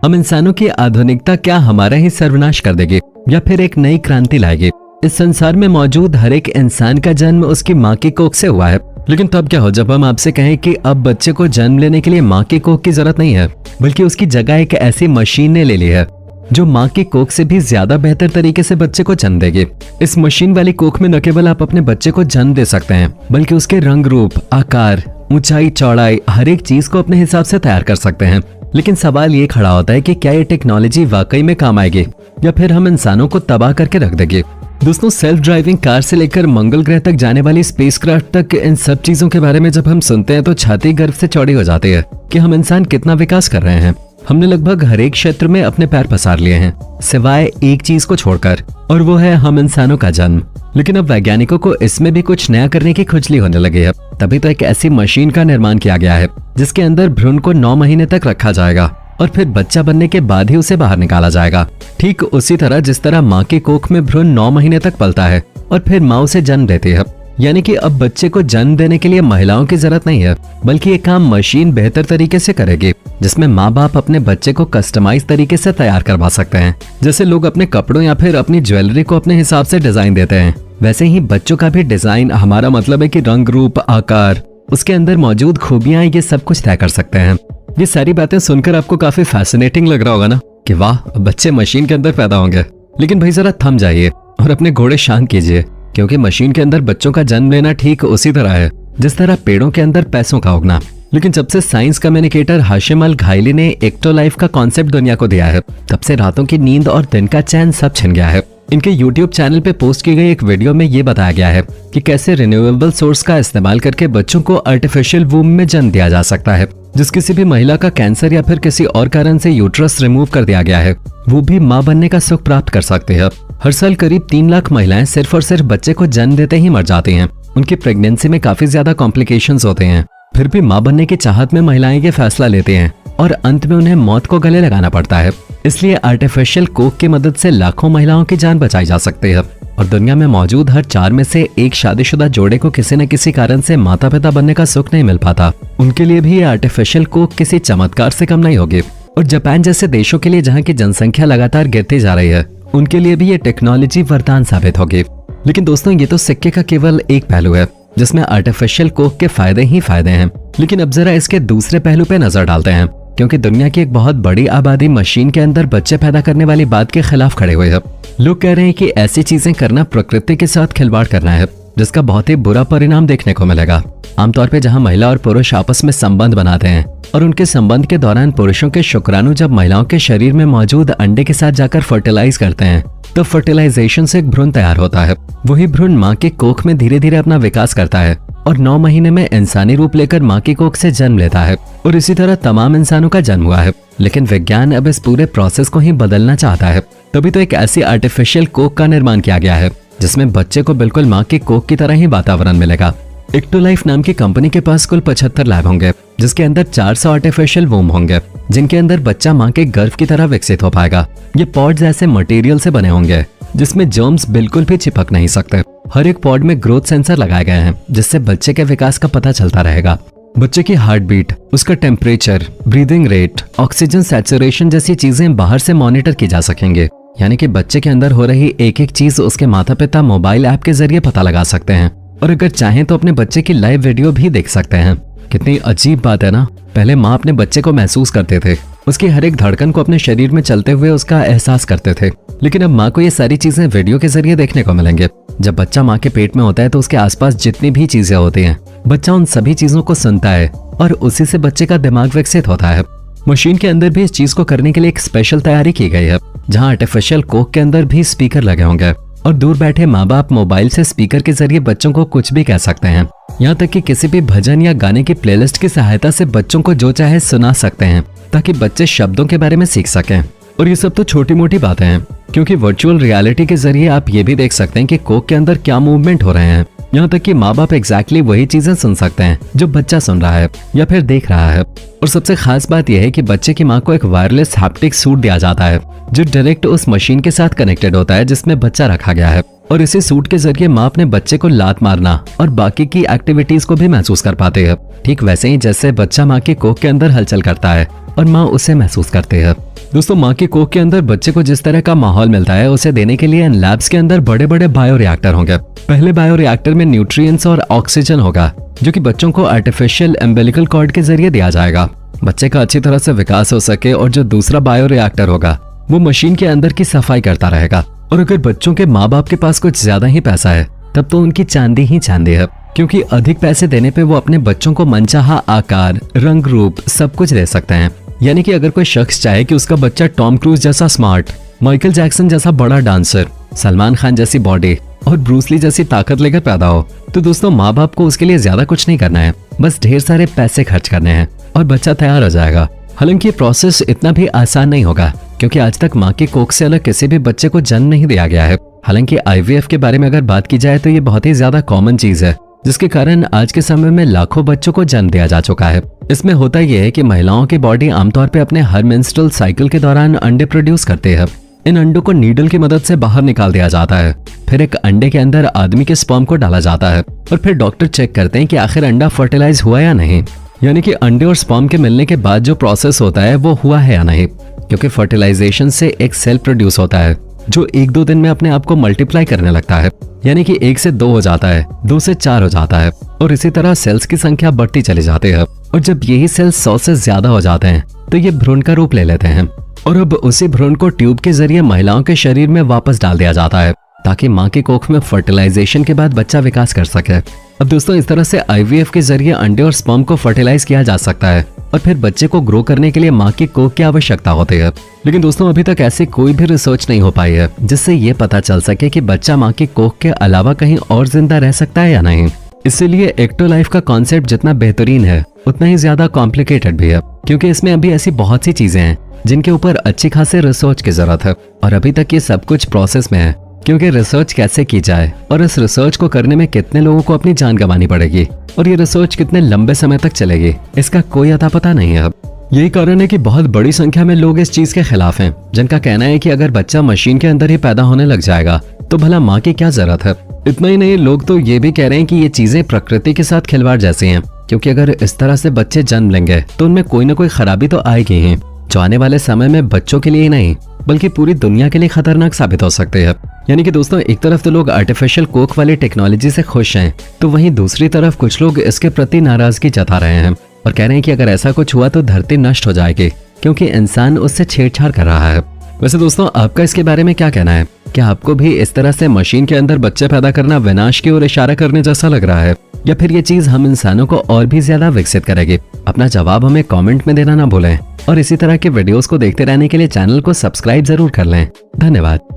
हम इंसानों की आधुनिकता क्या हमारा ही सर्वनाश कर देगी या फिर एक नई क्रांति लाएगी? इस संसार में मौजूद हर एक इंसान का जन्म उसकी माँ की कोख से हुआ है। लेकिन तब क्या हो जब हम आपसे कहें कि अब बच्चे को जन्म लेने के लिए माँ की कोख की जरूरत नहीं है, बल्कि उसकी जगह एक ऐसी मशीन ने ले ली है जो माँ की कोख से भी ज्यादा बेहतर तरीके से बच्चे को जन्म देगी। इस मशीन वाली कोख में न केवल आप अपने बच्चे को जन्म दे सकते हैं, बल्कि उसके रंग रूप, आकार, ऊंचाई, चौड़ाई, हर एक चीज को अपने हिसाब से तैयार कर सकते हैं। लेकिन सवाल ये खड़ा होता है कि क्या ये टेक्नोलॉजी वाकई में काम आएगी या फिर हम इंसानों को तबाह करके रख देगी? दोस्तों, सेल्फ ड्राइविंग कार से लेकर मंगल ग्रह तक जाने वाली स्पेसक्राफ्ट तक, इन सब चीजों के बारे में जब हम सुनते हैं तो छाती गर्व से चौड़ी हो जाती है कि हम इंसान कितना विकास कर रहे हैं। हमने लगभग हर एक क्षेत्र में अपने पैर पसार लिए हैं, सिवाय एक चीज को छोड़कर, और वो है हम इंसानों का जन्म। लेकिन अब वैज्ञानिकों को इसमें भी कुछ नया करने की खुजली होने लगी है। तभी तो एक ऐसी मशीन का निर्माण किया गया है जिसके अंदर भ्रूण को 9 महीने तक रखा जाएगा और फिर बच्चा बनने के बाद ही उसे बाहर निकाला जाएगा। ठीक उसी तरह जिस तरह माँ की कोख में भ्रूण 9 महीने तक पलता है और फिर माँ उसे जन्म देती है। यानी कि अब बच्चे को जन्म देने के लिए महिलाओं की जरूरत नहीं है, बल्कि ये काम मशीन बेहतर तरीके से करेगी, जिसमें माँ बाप अपने बच्चे को कस्टमाइज तरीके से तैयार करवा सकते हैं। जैसे लोग अपने कपड़ों या फिर अपनी ज्वेलरी को अपने हिसाब से डिजाइन देते हैं, वैसे ही बच्चों का भी डिजाइन, हमारा मतलब है कि रंग रूप, आकार, उसके अंदर मौजूद खूबियां, ये सब कुछ तय कर सकते हैं। ये सारी बातें सुनकर आपको काफी फैसिनेटिंग लग रहा होगा ना कि वाह, बच्चे मशीन के अंदर पैदा होंगे। लेकिन भाई जरा थम जाइए और अपने घोड़े शांत कीजिए, क्योंकि मशीन के अंदर बच्चों का जन्म लेना ठीक उसी तरह है जिस तरह पेड़ों के अंदर पैसों का उगना। लेकिन जब से साइंस कम्युनिकेटर हाशिम अल घायली ने एक्टो लाइफ का कॉन्सेप्ट दुनिया को दिया है, तब से रातों की नींद और दिन का चैन सब छिन गया है। इनके YouTube चैनल पे पोस्ट की गई एक वीडियो में ये बताया गया है कि कैसे रिन्यूएबल सोर्स का इस्तेमाल करके बच्चों को आर्टिफिशियल वूम में जन्म दिया जा सकता है। जिस किसी भी महिला का कैंसर या फिर किसी और कारण से यूट्रस रिमूव कर दिया गया है, वो भी माँ बनने का सुख प्राप्त कर सकती है। हर साल करीब 3 लाख महिलाएं सिर्फ और सिर्फ बच्चे को जन्म देते ही मर जाती हैं। उनकी प्रेगनेंसी में काफी ज्यादा कॉम्प्लिकेशंस होते हैं, फिर भी माँ बनने की चाहत में महिलाएं ये फैसला लेती हैं और अंत में उन्हें मौत को गले लगाना पड़ता है। इसलिए आर्टिफिशियल कोख की मदद से लाखों महिलाओं की जान बचाई जा सकती है और दुनिया में मौजूद हर 4 में से एक शादीशुदा जोड़े को किसी न किसी कारण से माता पिता बनने का सुख नहीं मिल पाता। उनके लिए भी ये आर्टिफिशियल कोख किसी चमत्कार से कम नहीं होगी। और जापान जैसे देशों के लिए, जहाँ की जनसंख्या लगातार गिरती जा रही है, उनके लिए भी ये टेक्नोलॉजी वरदान साबित होगी। लेकिन दोस्तों, ये तो सिक्के का केवल एक पहलू है जिसमें आर्टिफिशियल कोख के फायदे ही फायदे हैं। लेकिन अब जरा इसके दूसरे पहलू पे नजर डालते हैं, क्योंकि दुनिया की एक बहुत बड़ी आबादी मशीन के अंदर बच्चे पैदा करने वाली बात के खिलाफ खड़े हुए है। लोग कह रहे हैं कि ऐसी चीजें करना प्रकृति के साथ खिलवाड़ करना है, जिसका बहुत ही बुरा परिणाम देखने को मिलेगा। आमतौर पे जहां महिला और पुरुष आपस में संबंध बनाते हैं और उनके संबंध के दौरान पुरुषों के शुक्राणु जब महिलाओं के शरीर में मौजूद अंडे के साथ जाकर फर्टिलाइज करते हैं, तो फर्टिलाइजेशन से एक भ्रूण तैयार होता है। वही भ्रूण माँ के कोख में धीरे धीरे अपना विकास करता है और 9 महीने में इंसानी रूप लेकर माँ की कोख से जन्म लेता है। और इसी तरह तमाम इंसानों का जन्म हुआ है। लेकिन विज्ञान अब इस पूरे प्रोसेस को ही बदलना चाहता है। तभी तो एक ऐसी आर्टिफिशियल कोख का निर्माण किया गया है जिसमें बच्चे को बिल्कुल माँ की कोख की तरह ही वातावरण मिलेगा। एक्टो लाइफ नाम की कंपनी के पास कुल 75 लैब होंगे, जिसके अंदर 400 आर्टिफिशियल वूम होंगे, जिनके अंदर बच्चा माँ के गर्भ की तरह विकसित हो पाएगा। ये पॉड्स ऐसे मटेरियल से बने होंगे जिसमें जर्म्स बिल्कुल भी चिपक नहीं सकते। हर एक पॉड में ग्रोथ सेंसर लगाए गए हैं, जिससे बच्चे के विकास का पता चलता रहेगा। बच्चे की हार्ट बीट, उसका temperature, breathing rate, oxygen saturation जैसी चीजें बाहर से मॉनिटर की जा सकेंगे। यानी कि बच्चे के अंदर हो रही एक एक चीज उसके माता पिता मोबाइल ऐप के जरिए पता लगा सकते हैं और अगर चाहें तो अपने बच्चे की लाइव वीडियो भी देख सकते हैं। कितनी अजीब बात है ना। पहले माँ अपने बच्चे को महसूस करते थे, उसकी हर एक धड़कन को अपने शरीर में चलते हुए उसका एहसास करते थे। लेकिन अब माँ को ये सारी चीजें वीडियो के जरिए देखने को मिलेंगे। जब बच्चा माँ के पेट में होता है तो उसके आसपास जितनी भी चीजें होती हैं, बच्चा उन सभी चीजों को सुनता है और उसी से बच्चे का दिमाग विकसित होता है। मशीन के अंदर भी इस चीज को करने के लिए एक स्पेशल तैयारी की गई है, जहाँ आर्टिफिशियल कोख के अंदर भी स्पीकर लगे होंगे और दूर बैठे माँ बाप मोबाइल से स्पीकर के जरिए बच्चों को कुछ भी कह सकते हैं। यहाँ तक कि किसी भी भजन या गाने की प्लेलिस्ट की सहायता से बच्चों को जो चाहे सुना सकते हैं, ताकि बच्चे शब्दों के बारे में सीख सकें। और ये सब तो छोटी मोटी बातें हैं, क्योंकि वर्चुअल रियलिटी के जरिए आप ये भी देख सकते हैं कि कोख के अंदर क्या मूवमेंट हो रहे हैं। यहाँ तक कि माँ बाप एग्जैक्टली वही चीजें सुन सकते हैं जो बच्चा सुन रहा है या फिर देख रहा है। और सबसे खास बात यह है कि बच्चे की माँ को एक वायरलेस हैप्टिक सूट दिया जाता है, जो डायरेक्ट उस मशीन के साथ कनेक्टेड होता है जिसमें बच्चा रखा गया है। और इसी सूट के जरिए माँ अपने बच्चे को लात मारना और बाकी की एक्टिविटीज को भी महसूस कर पाते हैं, ठीक वैसे ही जैसे बच्चा माँ की कोख के अंदर हलचल करता है और माँ उसे महसूस करती है। दोस्तों माँ की कोख के अंदर बच्चे को जिस तरह का माहौल मिलता है उसे देने के लिए इन लैब्स के अंदर बड़े बड़े बायो रिएक्टर होंगे। पहले बायो रिएक्टर में न्यूट्रिएंट्स और ऑक्सीजन होगा जो कि बच्चों को आर्टिफिशियल एम्बिलिकल कॉर्ड के जरिए दिया जाएगा, बच्चे का अच्छी तरह से विकास हो सके। और जो दूसरा बायो रिएक्टर होगा वो मशीन के अंदर की सफाई करता रहेगा। और अगर बच्चों के माँ बाप के पास कुछ ज्यादा ही पैसा है तब तो उनकी चांदी ही चांदी है, क्योंकि अधिक पैसे देने पे वो अपने बच्चों को मनचाहा आकार, रंग, रूप सब कुछ दे सकते हैं। यानी कि अगर कोई शख्स चाहे कि उसका बच्चा टॉम क्रूज जैसा स्मार्ट, माइकल जैक्सन जैसा बड़ा डांसर, सलमान खान जैसी बॉडी और ब्रूस ली जैसी ताकत लेकर पैदा हो, तो दोस्तों माँ बाप को उसके लिए ज्यादा कुछ नहीं करना है, बस ढेर सारे पैसे खर्च करने हैं और बच्चा तैयार हो जाएगा। हालांकि ये प्रोसेस इतना भी आसान नहीं होगा, क्योंकि आज तक माँ की कोख से अलग किसी भी बच्चे को जन्म नहीं दिया गया है। हालांकि IVF के बारे में अगर बात की जाए तो ये बहुत ही ज्यादा कॉमन चीज है, जिसके कारण आज के समय में लाखों बच्चों को जन्म दिया जा चुका है। इसमें होता यह है कि महिलाओं की बॉडी आमतौर पे अपने हर मेंस्ट्रुअल साइकिल के दौरान अंडे प्रोड्यूस करती है। इन अंडों को नीडल की मदद से बाहर निकाल दिया जाता है, फिर एक अंडे के अंदर आदमी के स्पर्म को डाला जाता है और फिर डॉक्टर चेक करते हैं कि आखिर अंडा फर्टिलाइज हुआ या नहीं, यानी कि अंडे और स्पर्म के मिलने के बाद जो प्रोसेस होता है वो हुआ है या नहीं। क्योंकि फर्टिलाइजेशन से एक सेल प्रोड्यूस होता है जो 1-2 दिन में अपने आप को मल्टीप्लाई करने लगता है, यानी कि 1 से 2 हो जाता है, 2 से 4 हो जाता है और इसी तरह सेल्स की संख्या बढ़ती चली जाती है। और जब यही सेल्स 100 से ज्यादा हो जाते हैं तो ये भ्रूण का रूप ले लेते हैं और अब उसी भ्रूण को ट्यूब के जरिए महिलाओं के शरीर में वापस डाल दिया जाता है ताकि माँ की कोख में फर्टिलाइजेशन के बाद बच्चा विकास कर सके। अब दोस्तों इस तरह से IVF के जरिए अंडे और स्पर्म को फर्टिलाइज किया जा सकता है और फिर बच्चे को ग्रो करने के लिए माँ की कोख की आवश्यकता होती है। लेकिन दोस्तों अभी तक ऐसी कोई भी रिसर्च नहीं हो पाई है जिससे ये पता चल सके कि बच्चा माँ की कोख के अलावा कहीं और जिंदा रह सकता है या नहीं। इसीलिए एक्टो लाइफ का कॉन्सेप्ट जितना बेहतरीन है उतना ही ज्यादा कॉम्प्लिकेटेड भी है, क्योंकि इसमें अभी ऐसी बहुत सी चीजें हैं जिनके ऊपर अच्छी खासी रिसर्च की जरूरत है और अभी तक ये सब कुछ प्रोसेस में है। क्योंकि रिसर्च कैसे की जाए और इस रिसर्च को करने में कितने लोगों को अपनी जान गंवानी पड़ेगी और ये रिसर्च कितने लंबे समय तक चलेगी, इसका कोई अता पता नहीं है। यही कारण है कि बहुत बड़ी संख्या में लोग इस चीज के खिलाफ हैं, जिनका कहना है कि अगर बच्चा मशीन के अंदर ही पैदा होने लग जाएगा तो भला माँ की क्या जरूरत है। इतना ही नहीं, लोग तो ये भी कह रहे हैं कि ये चीजें प्रकृति के साथ खिलवाड़ जैसी हैं, क्योंकि अगर इस तरह से बच्चे जन्म लेंगे तो उनमें कोई ना कोई खराबी तो आएगी ही, जो आने वाले समय में बच्चों के लिए ही नहीं बल्कि पूरी दुनिया के लिए खतरनाक साबित हो सकते हैं। यानी कि दोस्तों एक तरफ तो लोग आर्टिफिशियल कोख वाली टेक्नोलॉजी से खुश हैं, तो वहीं दूसरी तरफ कुछ लोग इसके प्रति नाराजगी जता रहे हैं और कह रहे हैं कि अगर ऐसा कुछ हुआ तो धरती नष्ट हो जाएगी, क्योंकि इंसान उससे छेड़छाड़ कर रहा है। वैसे दोस्तों आपका इसके बारे में क्या कहना है? क्या आपको भी इस तरह से मशीन के अंदर बच्चे पैदा करना विनाश की ओर इशारा करने जैसा लग रहा है, या फिर ये चीज हम इंसानों को और भी ज्यादा विकसित करेगी? अपना जवाब हमें कमेंट में देना ना भूलें और इसी तरह के वीडियोस को देखते रहने के लिए चैनल को सब्सक्राइब जरूर कर लें। धन्यवाद।